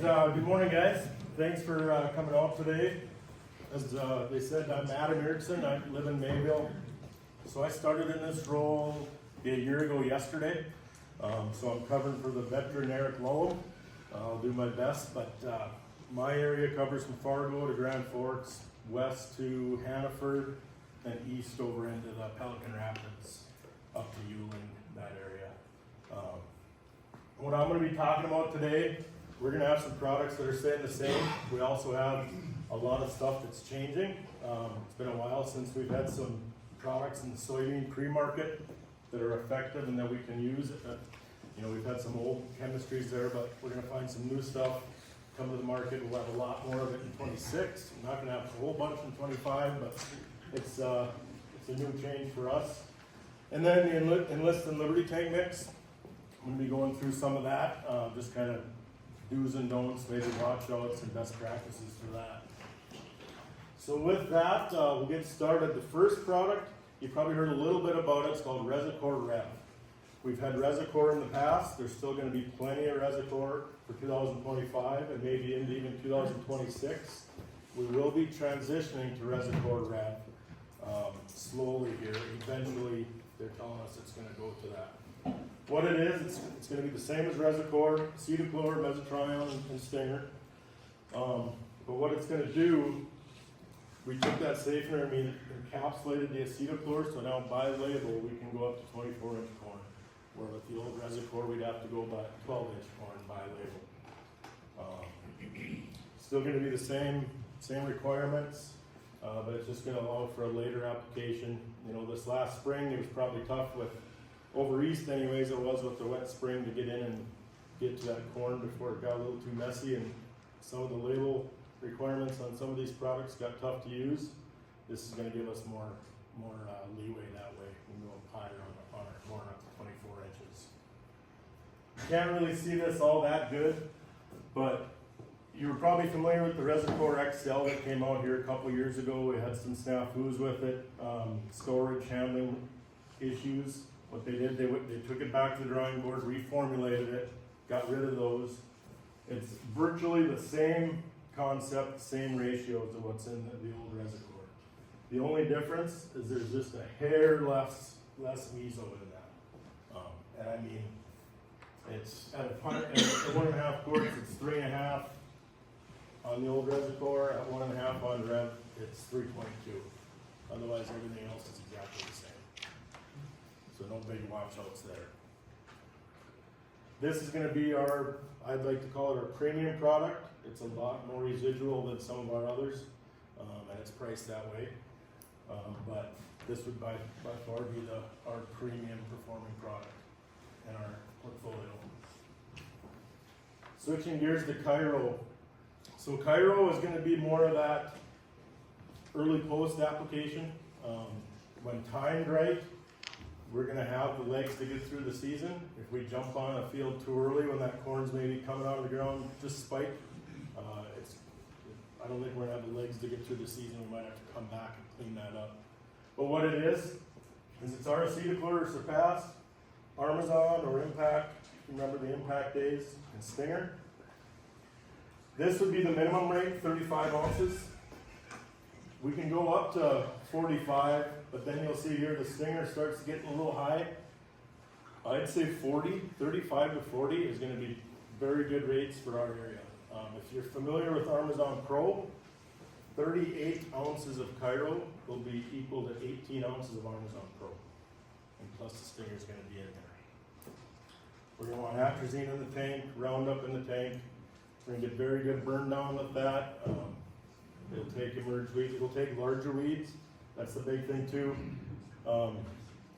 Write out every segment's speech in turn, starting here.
Good morning, guys. Thanks for coming out today. As they said, I'm Adam Erickson. I live in Mayville. So I started in this role a year ago yesterday. So I'm covering for the veteran Eric Lowe. I'll do my best, but my area covers from Fargo to Grand Forks, west to Hannaford, and east over into the Pelican Rapids, up to Yuling, that area. What I'm going to be talking about today, we're going to have some products that are staying the same. We also have a lot of stuff that's changing. It's been a while since we've had some products in the soybean pre-market that are effective and that we can use. We've had some old chemistries there, but we're going to find some new stuff come to the market. We'll have a lot more of it in 26. We're not going to have a whole bunch in 25, but it's a new change for us. And then the Enlist and Liberty tank mix. I'm going to be going through some of that, just kind of do's and don'ts, maybe watch outs and best practices for that. So with that, we'll get started. The first product, you probably heard a little bit about it. It's called Resicor Rev. We've had Resicor in the past. There's still going to be plenty of Resicor for 2025 and maybe into even 2026. We will be transitioning to Resicor Rev slowly here. Eventually, they're telling us it's going to go to that. What it is, it's going to be the same as Resicor, Cetaclor, Mesotrione, and Stinger. But what it's going to do, we took that safener and we encapsulated the Acetaclor, so now by label we can go up to 24-inch corn. Where with the old Resicor, we'd have to go by 12-inch corn by label. Still going to be the same requirements, but it's just going to allow for a later application. This last spring it was probably tough with, over east anyways, it was with the wet spring to get in and get to that corn before it got a little too messy, and some of the label requirements on some of these products got tough to use. This is going to give us more leeway that way. We can go higher on our corn up to 24 inches. Can't really see this all that good, but you were probably familiar with the Resicor XL that came out here a couple years ago. We had some snafus with it, storage, handling issues. What they did, they took it back to the drawing board, reformulated it, got rid of those. It's virtually the same concept, same ratios of what's in the old Resicor. The only difference is there's just a hair less meso in that. And I mean, it's at 1.5 quarts, it's 3.5 on the old Resicor. At 1.5 on Rev, it's 3.2. Otherwise, everything else is exactly the same. So no big watch outs there. This is going to be I'd like to call it our premium product. It's a lot more residual than some of our others, and it's priced that way. But this would by far be our premium performing product in our portfolio. Switching gears to Cairo. So Cairo is going to be more of that early post application. When timed right, we're going to have the legs to get through the season. If we jump on a field too early when that corn's maybe coming out of the ground just spiked, I don't think we're going to have the legs to get through the season. We might have to come back and clean that up. But what it is it's our Acetaclor or Surpass, Armazon or Impact. Remember the Impact days, and Stinger. This would be the minimum rate, 35 ounces. We can go up to 45, but then you'll see here the Stinger starts getting a little high. I'd say 35 to 40 is going to be very good rates for our area. If you're familiar with Armazon Pro, 38 ounces of Cairo will be equal to 18 ounces of Armazon Pro. And plus the Stinger is going to be in there. We're going to want atrazine in the tank, Roundup in the tank. We're going to get very good burn down with that. It'll take emerged weeds. It'll take larger weeds. That's the big thing too.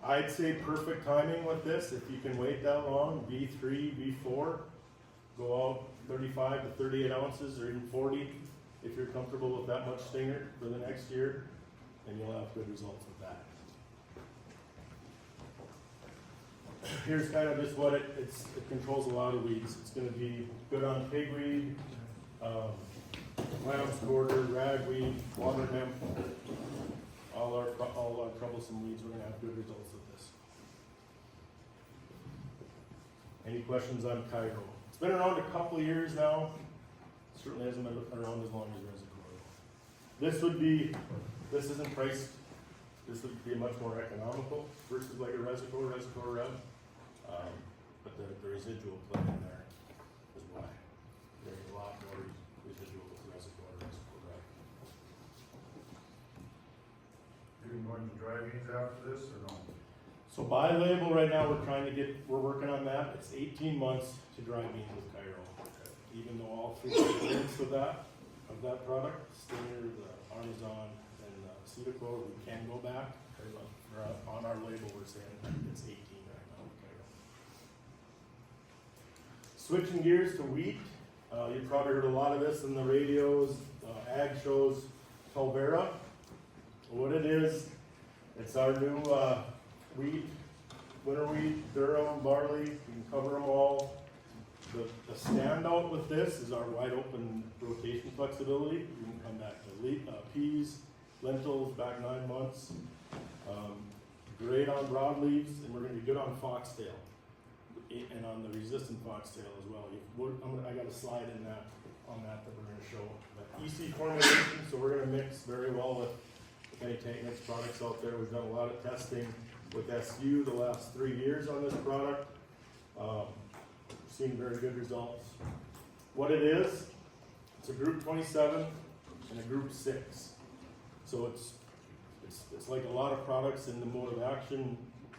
I'd say perfect timing with this. If you can wait that long, V3, V4, go out 35 to 38 ounces or even 40 if you're comfortable with that much Stinger for the next year, and you'll have good results with that. Here's kind of just what it controls a lot of weeds. It's going to be good on pigweed, lamb's quarter, ragweed, water nymph, all our troublesome weeds. We're going to have good results with this. Any questions on Cairo? It's been around a couple of years now. Certainly hasn't been around as long as Reservoir. This isn't priced, this would be much more economical versus like a Reservoir Rev. But the residual play in there is why. There's a lot more residual with Reservoir Rev. Are you going to dry beans after this or no? So by label right now, we're working on that. It's 18 months to dry beans with Cairo. Even though all three components of that product, Stinger, the Artisan, and Cedar, we can go back. On our label, we're saying it's 18 right now with Cairo. Switching gears to wheat. You've probably heard a lot of this in the radios, ag shows, Corteva. What it is, it's our new wheat, winter wheat, durum, barley, you can cover them all. The standout with this is our wide open rotation flexibility. You can come back to peas, lentils, back 9 months. Great on broadleaves, and we're going to be good on foxtail, and on the resistant foxtail as well. I got a slide on that we're going to show. But EC formulation, so we're going to mix very well with any Technics products out there. We've done a lot of testing with SU the last 3 years on this product. Seen very good results. What it is, it's a group 27 and a group 6. So it's like a lot of products in the mode of action,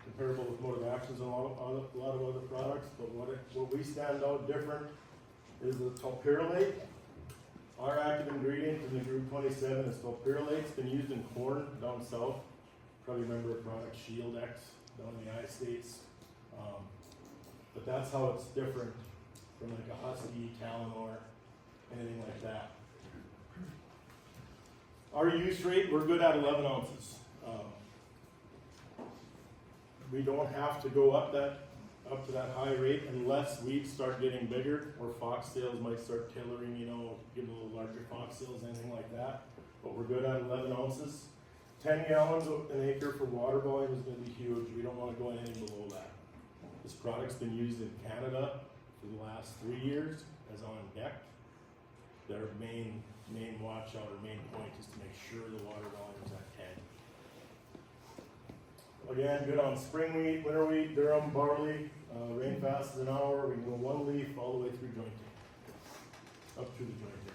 comparable with mode of actions and a lot of other products. But what we stand out different is the tolpyrrolate. Our active ingredient in the group 27 is tolpyrrolate. It's been used in corn down south. Probably remember a product, Shield X, down in the United States. But that's how it's different from like a Husky, Talonor, anything like that. Our use rate, we're good at 11 ounces. We don't have to go up to that high rate unless weeds start getting bigger, or foxtails might start tillering, give a little larger foxtails, anything like that. But we're good at 11 ounces. 10 gallons an acre for water volume is going to be huge. We don't want to go anything below that. This product's been used in Canada for the last 3 years as on deck. Their main watch out or main point is to make sure the water volume is at 10. Again, good on spring wheat, winter wheat, durum, barley. Rain fast is an hour. We can go one leaf all the way through jointing, up through the jointing.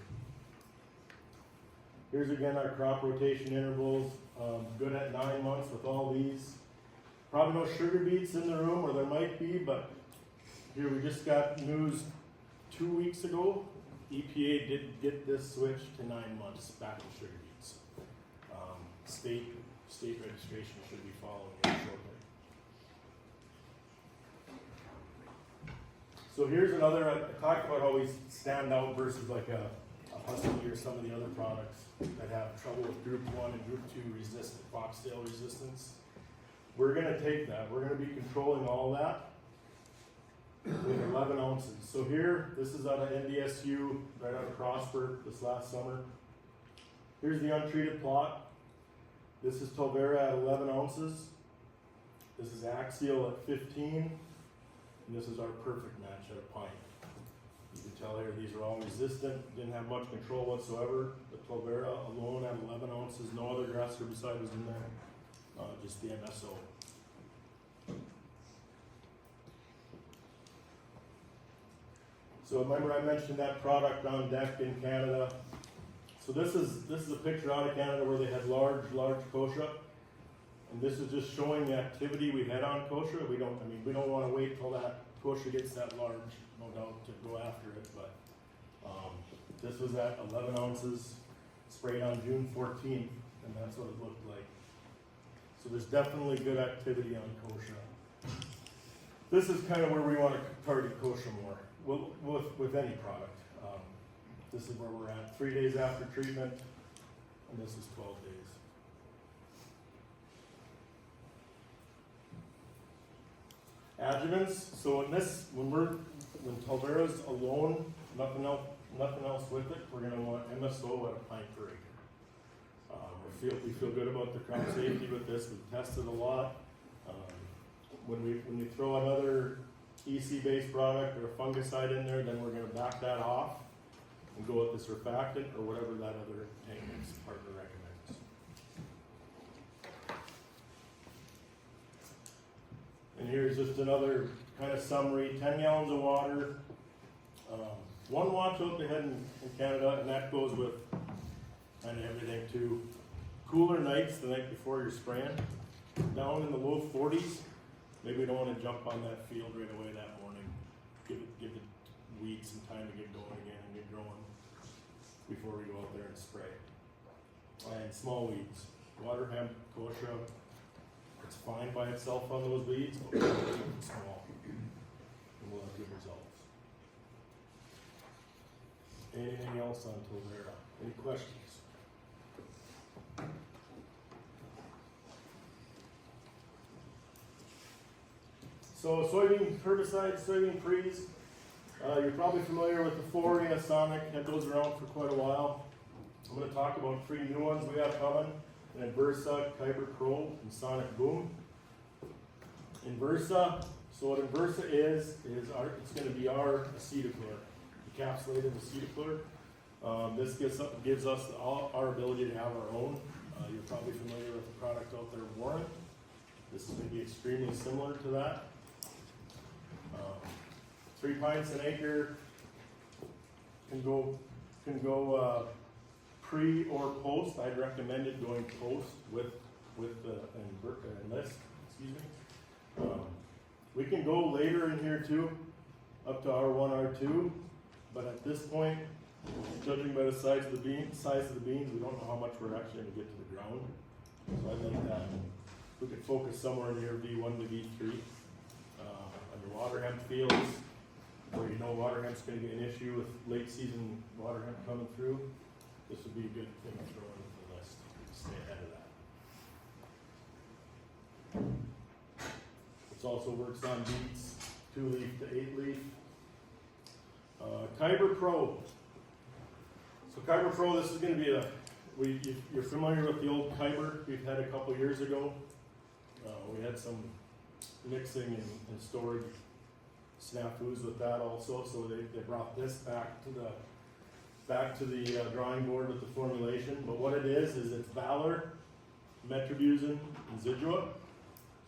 Here's again our crop rotation intervals. Good at 9 months with all these. Probably no sugar beets in the room, or there might be, but here we just got news 2 weeks ago. EPA did get this switched to 9 months back to sugar beets. State registration should be following it shortly. So here's another, I talked about how we stand out versus like a Husky or some of the other products that have trouble with group 1 and group 2 resistant, foxtail resistance. We're going to take that. We're going to be controlling all that with 11 ounces. So here, this is out of NDSU, right out of Prosper this last summer. Here's the untreated plot. This is Tolvera at 11 ounces. This is Axial at 15. And this is our perfect match at a pint. You can tell here these are all resistant, didn't have much control whatsoever. The Tolvera alone at 11 ounces, no other grass herbicide was in there, just the MSO. So remember I mentioned that product on deck in Canada. So this is a picture out of Canada where they had large kochia. And this is just showing the activity we had on kochia. We don't want to wait till that kochia gets that large, no doubt, to go after it. But this was at 11 ounces, sprayed on June 14th, and that's what it looked like. So there's definitely good activity on kochia. This is kind of where we want to target kochia more, with any product. This is where we're at 3 days after treatment, and this is 12 days. Adjuvants. So when Tolvera's alone, nothing else with it, we're going to want MSO at a pint per acre. We feel good about the crop safety with this. We've tested a lot. When we throw another EC-based product or a fungicide in there, then we're going to back that off and go with this surfactant or whatever that other tank mix partner recommends. And here's just another kind of summary, 10 gallons of water. One watch out they had in Canada, and that goes with kind of everything too. Cooler nights the night before you're spraying, down in the low 40s. Maybe we don't want to jump on that field right away that morning. Give the weeds some time to get going again and get growing before we go out there and spray. And small weeds, water hemp, kochia, it's fine by itself on those weeds, but we'll keep it small, and we'll have good results. Anything else on Corteva? Any questions? So soybean herbicides, soybean trees, you're probably familiar with the Floria, Sonic, had those around for quite a while. I'm going to talk about 3 new ones we have coming, an Inversa, Kyber Pro, and Sonic Boom. Inversa, so what Inversa is it's going to be our acetochlor, encapsulated acetochlor. This gives us our ability to have our own. You're probably familiar with the product out there, Warren. This is going to be extremely similar to that. 3 pints an acre can go pre or post. I'd recommend it going post with enlist. Excuse me. We can go later in here too, up to R1, R2, but at this point, judging by the size of the beans, we don't know how much we're actually going to get to the ground. So I think that we could focus somewhere near V1 to V3 on your water hemp fields, where you know water hemp's going to be an issue with late season water hemp coming through. This would be a good thing to throw into the list to stay ahead of that. It also works on beets, 2-leaf to 8-leaf. Kyber Pro. So Kyber Pro, this is going to be you're familiar with the old Kyber we've had a couple years ago. We had some mixing and storage snafus with that also, so they brought this back to the drawing board with the formulation. But what it is it's Valor, Metribuzin, and Zidua.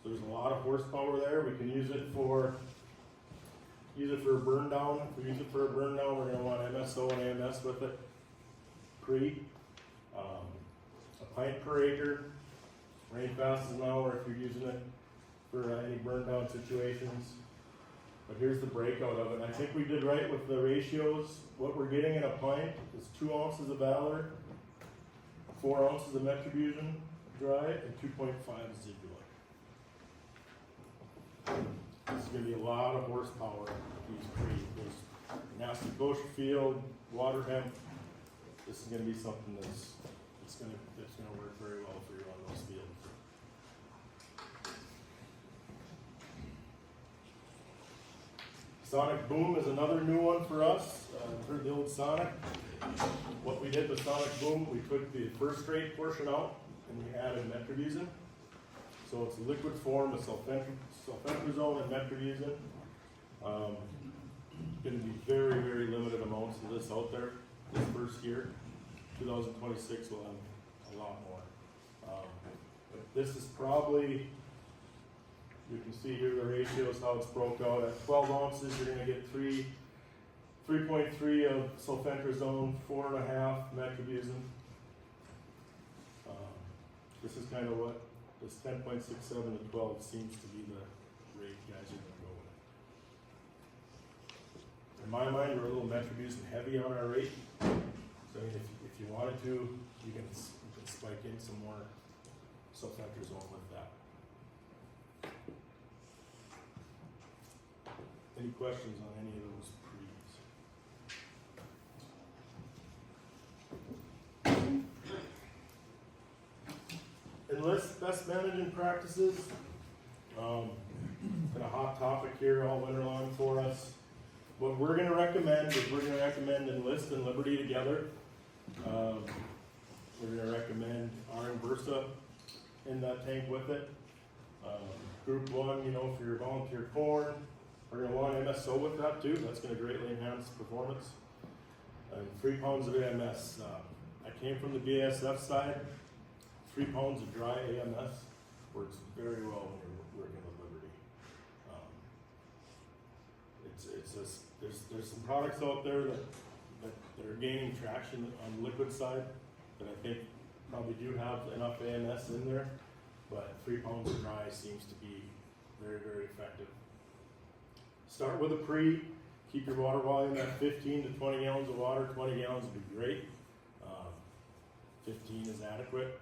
So there's a lot of horsepower there. We can use it for a burn down. If we use it for a burn down, we're going to want MSO and AMS with it. A pint per acre. Rain fast is an hour if you're using it for any burn down situations. But here's the breakout of it. I think we did right with the ratios. What we're getting in a pint is 2 ounces of Valor, 4 ounces of Metribuzin dry, and 2.5 Zidua. This is going to be a lot of horsepower with these trees. There's nasty kosher field, water hemp. This is going to be something that's going to work very well for you on those fields. Sonic Boom is another new one for us. For the old Sonic. What we did with Sonic Boom, we took the first rate portion out and we added Metribuzin. So it's a liquid form of sulfentrazone and Metribuzin. Going to be very, very limited amounts of this out there this first year. 2026 will have a lot more. But this is probably, you can see here the ratios, how it's broke out. At 12 ounces, you're going to get 3.3 of sulfentrazone, 4.5 Metribuzin. This is kind of what this 10.67 to 12 seems to be the rate guys are going to go with. In my mind, we're a little Metribuzin heavy on our rate. So I mean, if you wanted to, you can spike in some more sulfentrazone with that. Any questions on any of those pre's? Enlist best management practices. Been a hot topic here all winter long for us. What we're going to recommend is Enlist and Liberty together. We're going to recommend our Inversa in that tank with it. Group 1, for your volunteer corn, we're going to want MSO with that too. That's going to greatly enhance performance. and 3 pounds of AMS. I came from the BASF side. 3 pounds of dry AMS works very well when you're working with Liberty. It's just, there's some products out there that are gaining traction on the liquid side that I think probably do have enough AMS in there, but 3 pounds of dry seems to be very, very effective. Start with a pre, keep your water volume at 15 to 20 gallons of water. 20 gallons would be great. 15 is adequate.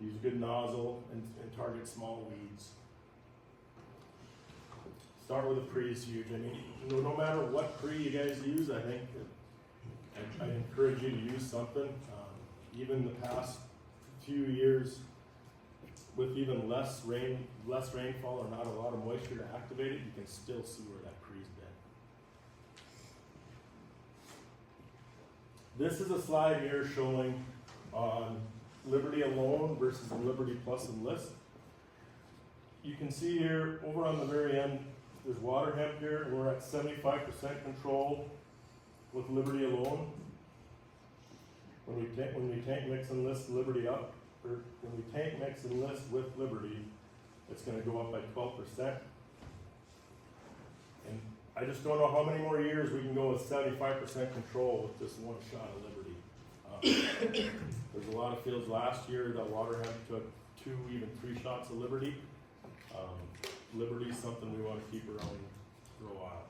Use a good nozzle and target small weeds. Start with a pre is huge. I mean, no matter what pre you guys use, I think I encourage you to use something. Even the past few years, with even less rainfall or not a lot of moisture to activate it, you can still see where that pre's been. This is a slide here showing on Liberty alone versus the Liberty Plus Enlist. You can see here, over on the very end, there's water hemp here, and we're at 75% control with Liberty alone. When we tank mix Enlist Liberty up, or when we tank mix Enlist with Liberty, it's going to go up by 12%. And I just don't know how many more years we can go with 75% control with just one shot of Liberty. There's a lot of fields last year that water hemp took 2, even 3 shots of Liberty. Liberty is something we want to keep around for a while.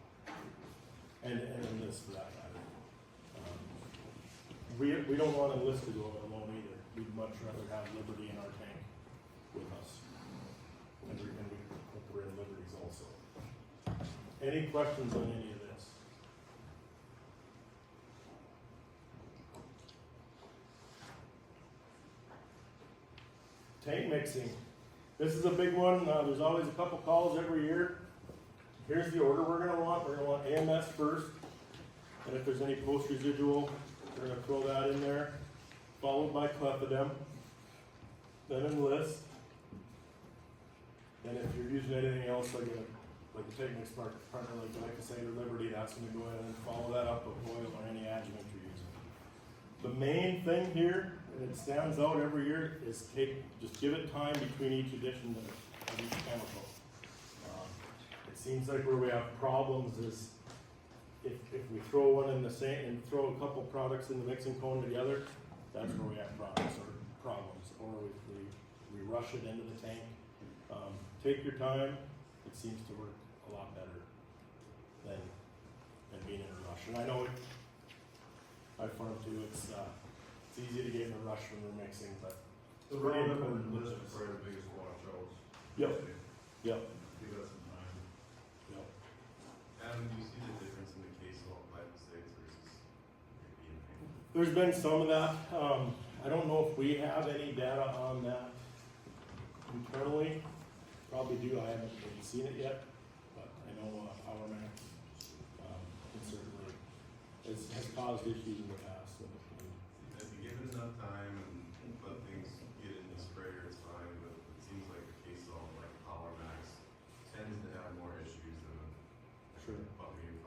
And Enlist for that matter. We don't want Enlist to go alone either. We'd much rather have Liberty in our tank with us. And we're in Liberties also. Any questions on any of this? Tank mixing. This is a big one. There's always a couple calls every year. Here's the order we're going to want. We're going to want AMS first. And if there's any post residual, we're going to throw that in there. Followed by clefidem. Then Enlist. And if you're using anything else like a tank mix partner like glyphosate or Liberty, that's going to go ahead and follow that up with oil or any adjuvant you're using. The main thing here, and it stands out every year, is just give it time between each addition of each chemical. It seems like where we have problems is if we throw one in the same and throw a couple products in the mixing cone together, that's where we have problems. Or we rush it into the tank. Take your time. It seems to work a lot better than being in a rush. And I know I farm too. It's easy to get in a rush when we're mixing, but The Roundup and Enlist are probably the biggest washouts. Yep. Yep. Give us some time. Yep. Adam, do you see the difference in the case of glyphosate versus maybe? There's been some of that. I don't know if we have any data on that internally. Probably do. I haven't really seen it yet, but I know PowerMax certainly has caused issues in the past. If you give it enough time and let things get in the sprayer, it's fine, but it seems like a case of like PowerMax tends to have more issues than Sure. Buckwheat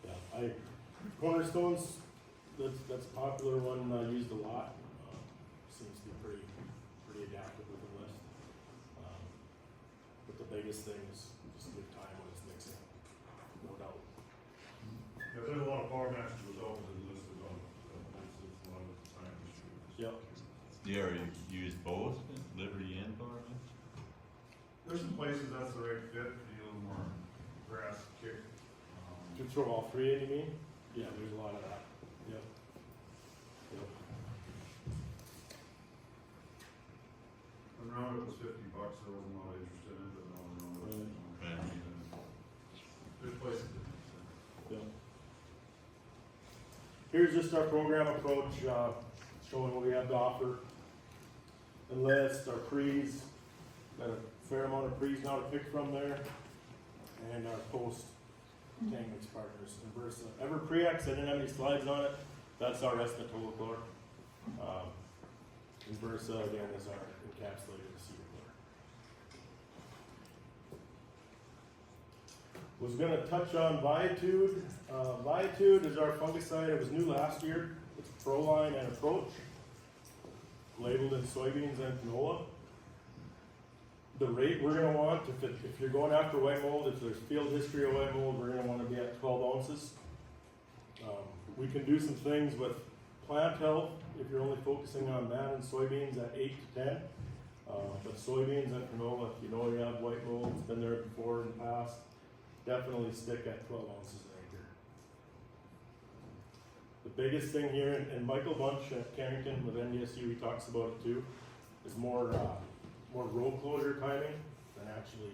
5. Yeah, Cornerstones. That's a popular one. Used a lot. Seems to be pretty adaptive with the list. But the biggest thing is just give time when it's mixing. No doubt. Yeah, there's a lot of power matches results that listed on, it's a lot of the time issues. Yep. You already use both, Liberty and PowerMax? There's some places that's the right fit, be a little more grass kick. To throw all 3 in, you mean? Yeah, there's a lot of that. Yep. Yep. When Roundup was $50, I wasn't all interested in it, but now Roundup. Right. There's places that make sense. Yep. Here's just our program approach, showing what we have to offer. Enlist, our pre's, got a fair amount of pre's now to pick from there. And our post tank mix partners, Inversa. Ever Prex, I didn't have any slides on it. That's our resveratrol. Inversa again is our encapsulated acetyl. Was gonna touch on Viatude. Viatude is our fungicide. It was new last year. It's Proline and Approach, labeled in soybeans and canola. The rate we're gonna want, if you're going after white mold, if there's field history of white mold, we're gonna wanna be at 12 ounces. We can do some things with plant health if you're only focusing on that and soybeans at 8 to 10. But soybeans and canola, if you know you have white mold, it's been there before in the past, definitely stick at 12 ounces an acre. The biggest thing here, and Michael Bunch at Carrington with NDSU, he talks about it too, is more row closure timing than actually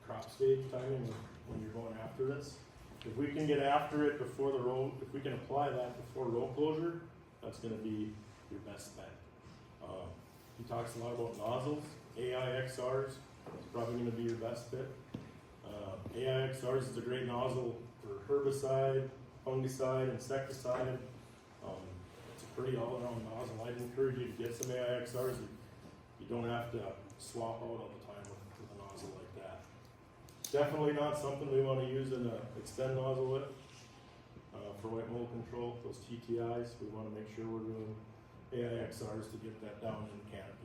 crop stage timing when you're going after this. If we can get after it before the row, if we can apply that before row closure, that's gonna be your best bet. He talks a lot about nozzles. AIXRs is probably gonna be your best fit. AIXRs is a great nozzle for herbicide, fungicide, insecticide. It's a pretty all-around nozzle. I'd encourage you to get some AIXRs. You don't have to swap out all the time with a nozzle like that. Definitely not something we want to use in an extend nozzle with. For white mold control, those TTIs, we want to make sure we're doing AIXRs to get that down in the canopy.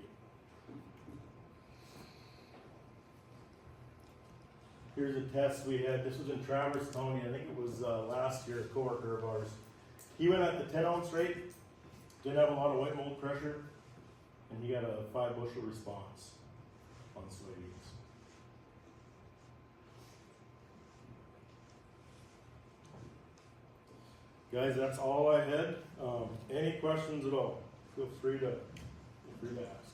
Here's a test we had. This was in Traverse County. I think it was last year, a coworker of ours. He went at the 10 ounce rate, didn't have a lot of white mold pressure, and he got a 5 bushel response on soybeans. Guys, that's all I had. Any questions at all? Feel free to ask.